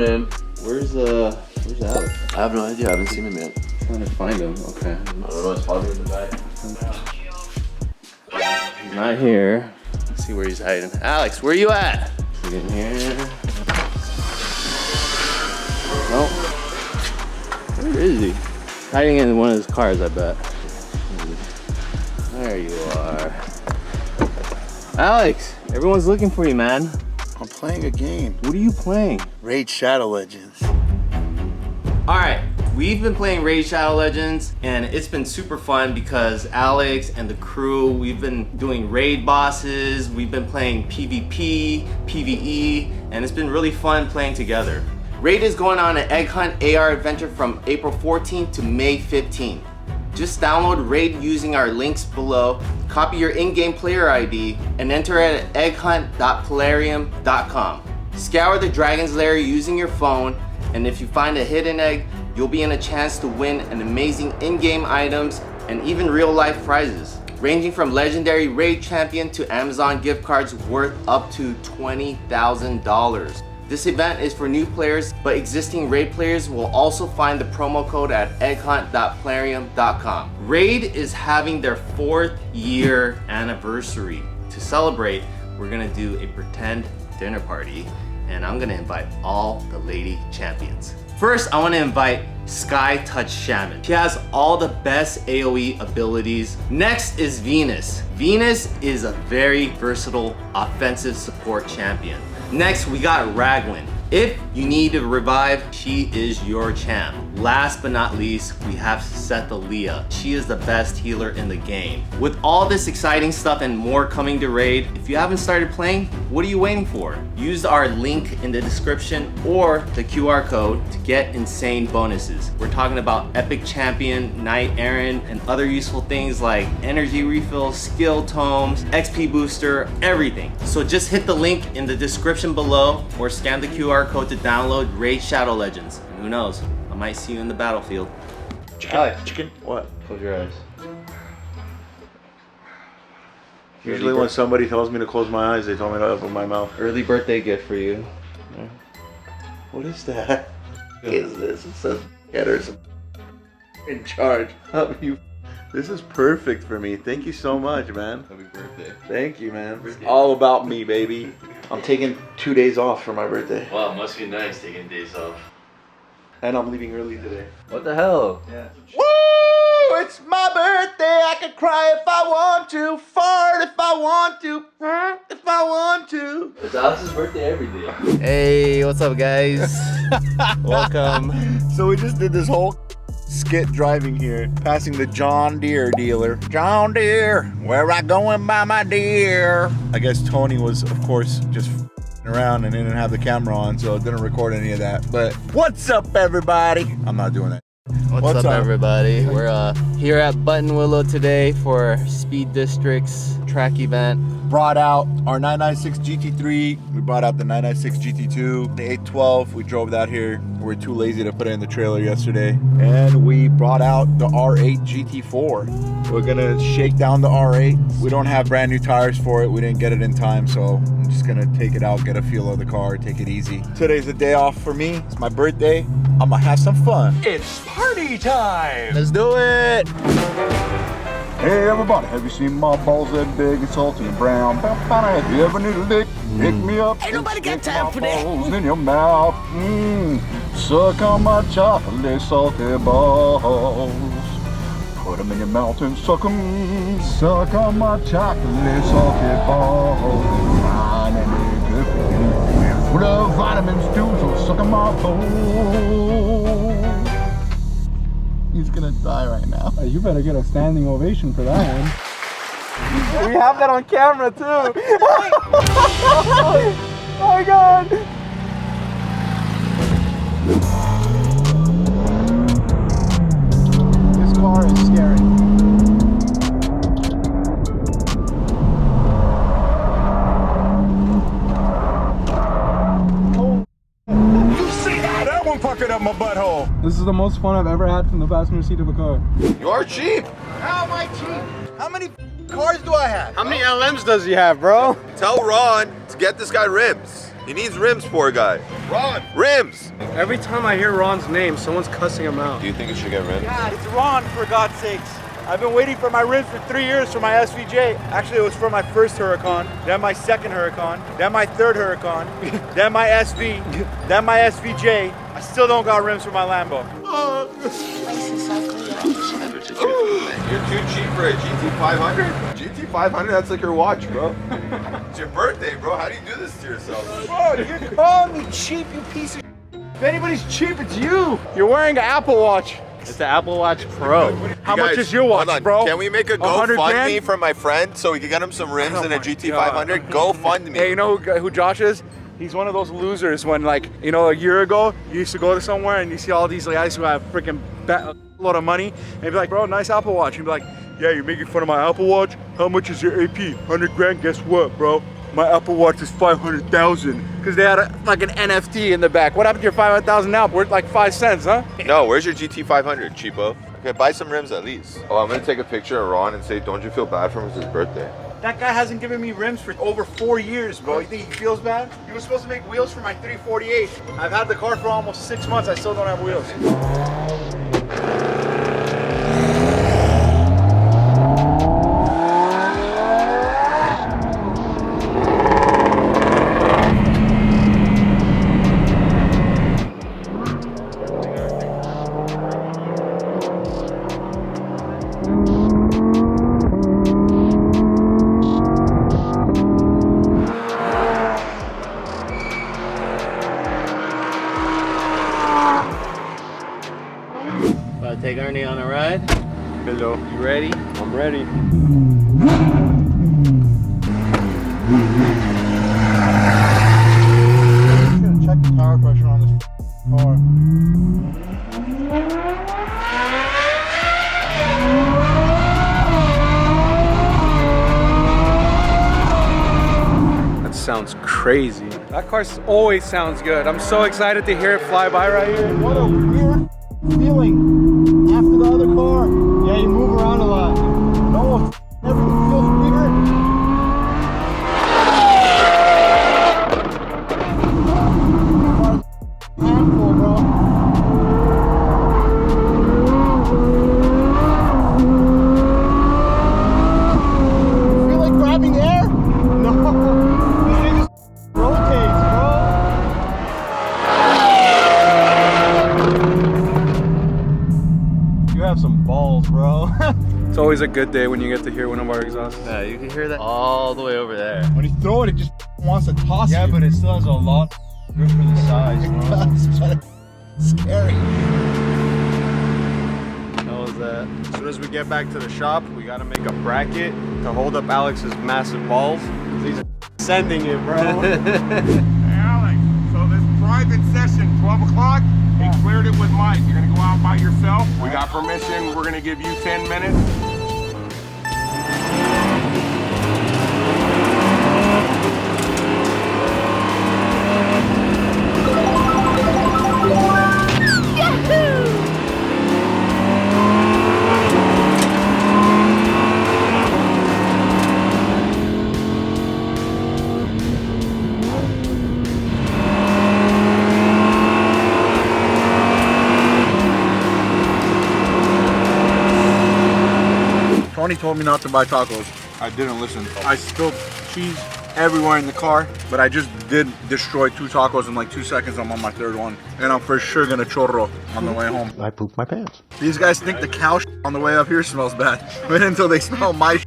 Morning. Where's Alex? I have no idea. I haven't seen him yet. I'm trying to find him. Okay. I don't know. It's probably in the back. He's not here. Let's see where he's hiding. Alex, where you at? Is he in here? Nope. Where is he? Hiding in one of his cars, I bet. There you are. Alex, everyone's looking for you, man. I'm playing a game. What are you playing? Raid Shadow Legends. All right, we've been playing Raid Shadow Legends and it's been super fun because Alex and the crew, we've been doing raid bosses, we've been playing PvP, PvE, and it's been really fun playing together. Raid is going on an egg hunt AR adventure from April 14th to May 15th. Just download Raid using our links below, copy your in-game player ID, and enter it at egghunt.plarium.com. Scour the Dragon's Lair using your phone, and if you find a hidden egg, you'll be in a chance to win an amazing in-game items and even real-life prizes, ranging from legendary Raid champion to Amazon gift cards worth up to $20,000. This event is for new players, but existing Raid players will also find the promo code at egghunt.plarium.com. Raid is having their 4th year anniversary. To celebrate, we're gonna do a pretend dinner party, and I'm gonna invite all the lady champions. First, I wanna invite Sky Touch Shaman. She has all the best AoE abilities. Next is Venus. Venus is a very versatile offensive support champion. Next, we got Raglan. If you need to revive, she is your champ. Last but not least, we have Sethalia. She is the best healer in the game. With all this exciting stuff and more coming to Raid, if you haven't started playing, what are you waiting for? Use our link in the description or the QR code to get insane bonuses. We're talking about Epic Champion, Knight Errant, and other useful things like energy refill, skill tomes, XP booster, everything. So just hit the link in the description below or scan the QR code to download Raid Shadow Legends. And who knows, I might see you in the battlefield. Chicken? What? Close your eyes. Usually when somebody tells me to close my eyes, they tell me to open my mouth. Early birthday gift for you. Yeah. What is that? What is this? It says Getter's in charge. How you? This is perfect for me. Thank you so much, man. Happy birthday. Thank you, man. It's all about me, baby. I'm taking 2 days off for my birthday. Wow, it must be nice taking days off. And I'm leaving early today. What the hell? Yeah. Woo! It's my birthday. I can cry if I want to, fart if I want to, if I want to. It's Alex's birthday every day. Hey, what's up, guys? Welcome. So we just did this whole skit driving here, passing the John Deere dealer. John Deere, where I going by my deer? I guess Tony was, of course, just around and didn't have the camera on, so it didn't record any of that. But what's up, everybody? I'm not doing that. What's up, everybody? We're here at Buttonwillow today for Speed District's track event. Brought out our 996 GT3. We brought out the 996 GT2, the 812. We drove that here. We were too lazy to put it in the trailer yesterday. And we brought out the R8 GT4. We're gonna shake down the R8. We don't have brand new tires for it. We didn't get it in time, so I'm just gonna take it out, get a feel of the car, take it easy. Today's a day off for me. It's my birthday. I'm gonna have some fun. It's party time! Let's do it! Hey everybody, have you seen my balls that big and salty and brown? Have you ever need a lick? Pick me up. Ain't nobody got time for that. Balls in your mouth. Suck on my chocolate salty balls. Put them in your mouth and suck them. Suck on my chocolate salty balls. Fine and good for you. Full of vitamins too, so suck on my balls. He's gonna die right now. You better get a standing ovation for that one. We have that on camera too. Oh my god! This car is scary. That one puckered up my butthole. This is the most fun I've ever had from the passenger seat of a car. You're cheap. How am I cheap? How many cars do I have? How many LMs does he have, bro? Tell Ron to get this guy ribs. He needs rims, poor guy. Ron, rims! Every time I hear Ron's name, someone's cussing him out. Do you think he should get rims? God, it's Ron, for God's sakes. I've been waiting for my rims for 3 years for my SVJ. Actually, it was for my first Huracan, then my second Huracan, then my third Huracan, then my SV, then my SVJ. I still don't got rims for my Lambo. You're too cheap for a GT500? GT500, that's like your watch, bro. It's your birthday, bro. How do you do this to yourself? Bro, you're calling me cheap, you piece of shit. If anybody's cheap, it's you. You're wearing an Apple Watch. It's the Apple Watch Pro. How much Guys, is your watch, hold on. bro? Can we make a 100 GoFundMe grand? for my friend so we can get him some rims Oh and a my GT500? GoFundMe. Hey, you know who Josh is? He's one of those losers when, like, you know, a year ago, you used to go to somewhere and you see all these guys who have freaking a lot of money and you'd be like, bro, nice Apple Watch. You'd be like, yeah, you're making fun of my Apple Watch? How much is your AP? 100 grand? Guess what, bro? My Apple Watch is 500,000 because they had like an NFT in the back. What happened to your 500,000 now? Worth like 5 cents, huh? No, where's your GT500, cheapo? Okay, buy some rims at least. Oh, I'm gonna take a picture of Ron and say, don't you feel bad for him? It's his birthday. That guy hasn't given me rims for over 4 years, bro. You think he feels bad? He was supposed to make wheels for my 348. I've had the car for almost 6 months. I still don't have wheels. About to take Ernie on a ride. Hello. You ready? I'm ready. I'm gonna check the tire pressure on this car. That sounds crazy. That car always sounds good. I'm so excited to hear it fly by right here. What a weird feeling after the other car. Yeah, you move around a lot. No, everything feels weird. Handful, bro. You feel like grabbing air? No. This thing just rotates, bro. You have some balls, bro. It's always a good day when you get to hear one of our exhausts. Yeah, you can hear that all the way over there. When you throw it, it just wants to toss Yeah, you. but it still has a lot of grip for the size, bro. It's scary. How was that? As soon as we get back to the shop, we gotta make a bracket to hold up Alex's massive balls. He's sending it, bro. Alex, so this private session, 12 o'clock, he cleared it with Mike. You're gonna go out by yourself. We got permission. We're gonna give you 10 minutes. Tony told me not to buy tacos. I didn't listen. I spilled cheese everywhere in the car, but I just did destroy 2 tacos in like 2 seconds. I'm on my 3rd one. And I'm for sure gonna chorro on the way home. I pooped my pants. These guys think the cow on the way up here smells bad. Wait until they smell my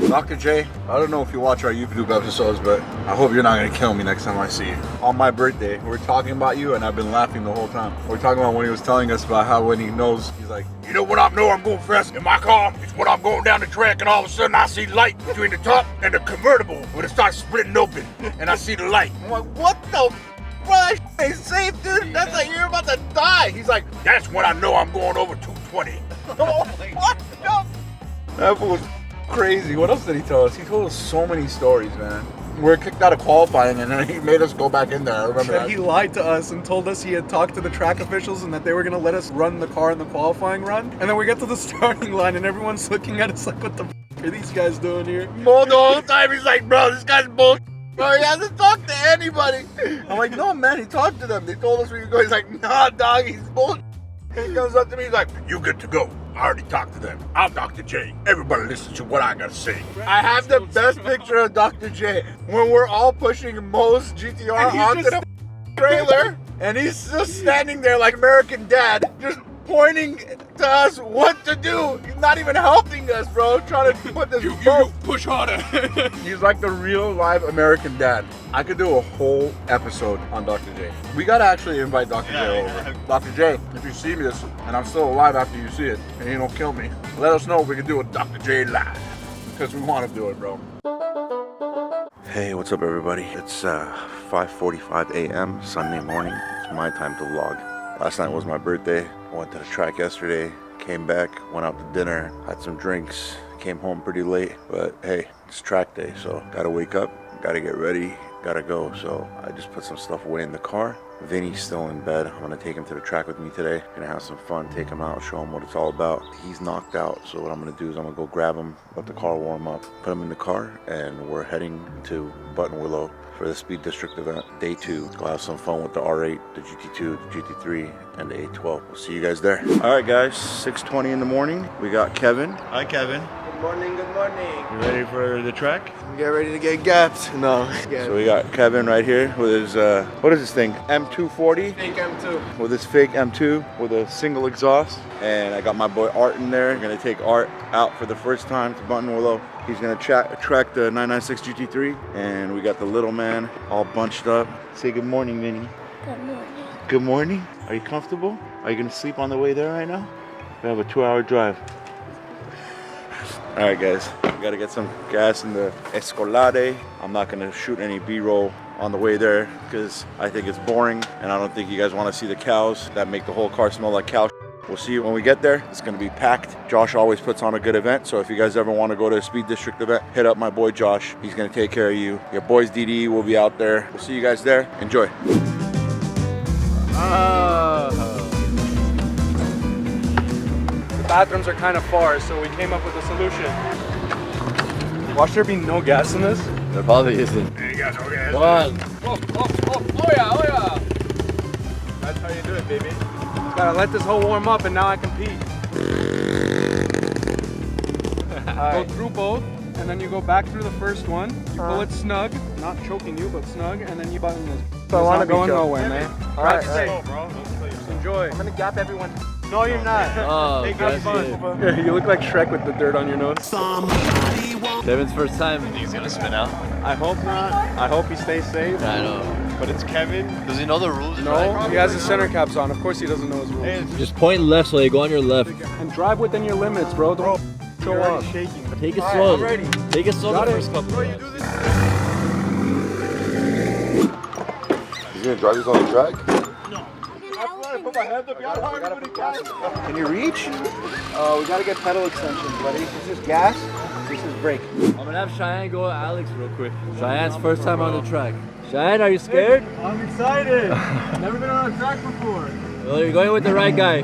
Dr. J, I don't know if you watch our YouTube episodes, but I hope you're not gonna kill me next time I see you. On my birthday, we're talking about you and I've been laughing the whole time. We're talking about when he was telling us about how when he knows, he's like, You know when I know I'm going fast in my car? It's when I'm going down the track and all of a sudden I see light between the top and the convertible when it starts splitting open and I see the light. I'm like, what the bro, that ain't safe, dude. That's like you're about to die. He's like, That's when I know I'm going over 220. what the? That fool was crazy. What else did he tell us? He told us so many stories, man. We were kicked out of qualifying and then he made us go back in there. I remember that. He lied to us and told us he had talked to the track officials and that they were gonna let us run the car in the qualifying run. And then we get to the starting line and everyone's looking at us like, what the f are these guys doing here? Mo the whole time he's like, bro, this guy's bull. Bro, he hasn't talked to anybody. I'm like, no, man, he talked to them. They told us where you go. He's like, nah, dog, he's bull. He comes up to me, he's like, you good to go. I already talked to them. I'm Dr. J. Everybody listen to what I gotta say. I have the best picture of Dr. J when we're all pushing Mo's GTR onto the trailer, and he's just standing there like American Dad, just pointing to us what to do. He's not even helping us, bro. Trying to put this boat. Push harder. He's like the real live American Dad. I could do a whole episode on Dr. J. We gotta actually invite Dr. J over. Dr. J, if you see this and I'm still alive after you see it and you don't kill me, let us know if we can do a Dr. J live, because we want to do it, bro. Hey, what's up everybody? It's 5:45 a.m. Sunday morning. It's my time to vlog. Last night was my birthday. I went to the track yesterday, came back, went out to dinner, had some drinks, came home pretty late. But hey, it's track day, so gotta wake up, gotta get ready, gotta go. So I just put some stuff away in the car. Vinny's still in bed. I'm gonna take him to the track with me today. Gonna have some fun, take him out, show him what it's all about. He's knocked out, so what I'm gonna do is I'm gonna go grab him, let the car warm up, put him in the car, and we're heading to Button Willow for the Speed District event, day 2. Go have some fun with the R8, the GT2, the GT3, and the A12. We'll see you guys there. All right, guys, 6:20 in the morning. We got Kevin. Hi, Kevin. Good morning, good morning. You ready for the track? Get ready to get gapped. No. So we got Kevin right here with his, what is this thing? M240? Fake M2. With his fake M2 with a single exhaust. And I got my boy Art in there. We're gonna take Art out for the first time to Button Willow. He's gonna track the 996 GT3. And we got the little man all bunched up. Say good morning, Vinny. Good morning. Good morning. Are you comfortable? Are you gonna sleep on the way there right now? We have a 2-hour drive. All right, guys, we gotta get some gas in the Escalade. I'm not gonna shoot any B-roll on the way there because I think it's boring and I don't think you guys wanna see the cows that make the whole car smell like cow. We'll see you when we get there. It's gonna be packed. Josh always puts on a good event, so if you guys ever wanna go to a Speed District event, hit up my boy Josh. He's gonna take care of you. Your boys DD will be out there. We'll see you guys there. Enjoy. Bathrooms are kind of far, so we came up with a solution. Watch there be no gas in this. There probably isn't. Hey guys, okay. One. Oh yeah. That's how you do it, baby. Just gotta let this hole warm up and now I can pee. Go through both, and then you go back through the first one. You pull it snug, not choking you, but snug, and then you button this. So I want to going go nowhere, man. All right, Safe, bro. Enjoy. I'm gonna gap everyone. No, you're not. Oh, Hey, good fun. You look like Shrek with the dirt on your nose. Kevin's first time. I think he's gonna spin out. I hope not. I hope he stays safe. I know. But it's Kevin. Does he know the rules? No, he has his center caps on. Of course he doesn't know his rules. Just point left so you go on your left. And drive within your limits, bro. Don't show off. Shaking. Take it slow. Take it slow the first couple. You gonna drive this on the track? Can you reach? We gotta get pedal extensions, buddy. This is gas, this is brake. I'm gonna have Cheyenne go with Alex real quick. Cheyenne's first time on the track. Cheyenne, are you scared? I'm excited. Never been on a track before. Well, you're going with the right guy.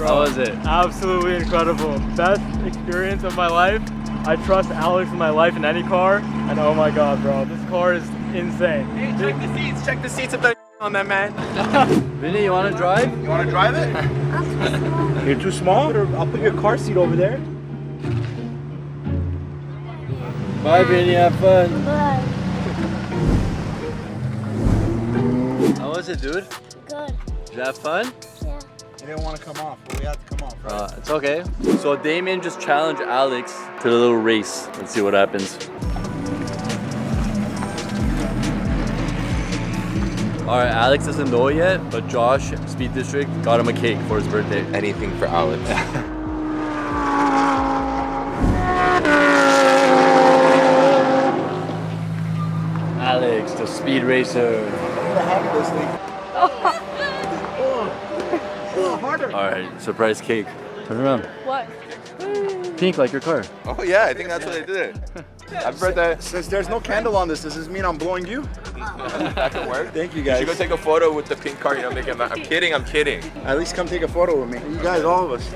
How was it? Absolutely incredible. Best experience of my life. I trust Alex in my life in any car. And oh my god, bro, this car is insane. Hey, check the seats. Check the seats if they're on that, man. Vinny, you wanna drive? You wanna drive it? You're too small? I'll put your car seat over there. Bye, Vinny. Have fun. Bye. How was it, dude? Good. Did you have fun? Yeah. It didn't want to come off, but we had to come off. Right? It's okay. So Damien just challenged Alex to the little race. Let's see what happens. All right, Alex doesn't know yet, but Josh, Speed District, got him a cake for his birthday. Anything for Alex. Alex, the speed racer. This thing. All right, surprise cake. Turn around. What? Pink like your car. Oh yeah, I think that's what they did. Happy birthday. Since there's no candle on this, does this mean I'm blowing you? That could work. Thank you You guys. should go take a photo with the pink car. You know, make it. I'm kidding. I'm kidding. At least come take a photo with me. You guys, all of us.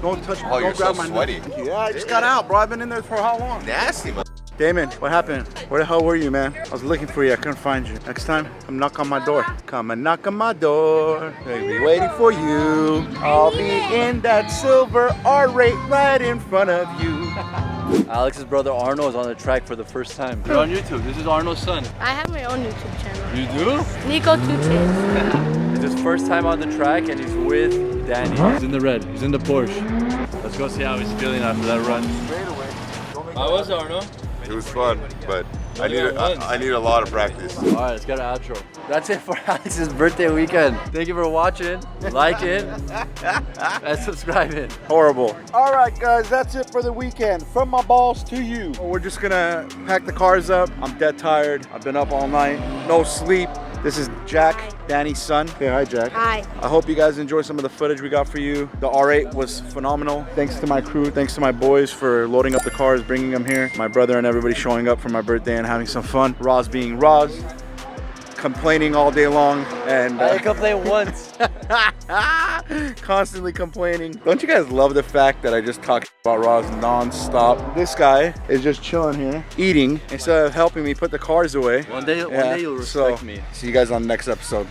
Don't touch me. Oh, you're Don't grab so my sweaty. neck. Yeah, I just got out, bro. I've been in there for how long? Nasty, man. Damon, what happened? Where the hell were you, man? I was looking for you. I couldn't find you. Next time, come knock on my door. Come and knock on my door. They'll be waiting for you. I'll be in that silver R8 right in front of you. Alex's brother Arno is on the track for the first time. You're on YouTube. This is Arno's son. I have my own YouTube channel. You do? Nico Tuches. It's his first time on the track and he's with Danny. He's in the red. He's in the Porsche. Let's go see how he's feeling after that run. How was it, Arno? It was fun, but I need a lot of practice. All right, let's get an outro. That's it for Alex's birthday weekend. Thank you for watching. Like it and subscribing. Horrible. All right, guys, that's it for the weekend. From my balls to you. We're just gonna pack the cars up. I'm dead tired. I've been up all night. No sleep. This is Jack, Danny's son. Hey, hi, Jack. Hi. I hope you guys enjoy some of the footage we got for you. The R8 was phenomenal. Thanks to my crew, thanks to my boys for loading up the cars, bringing them here. My brother and everybody showing up for my birthday and having some fun. Roz being Roz, complaining all day long, and I complained once. constantly complaining. Don't you guys love the fact that I just talk about Roz non-stop? This guy is just chilling here, eating, instead of helping me put the cars away. One day you'll respect me. See you guys on the next episode.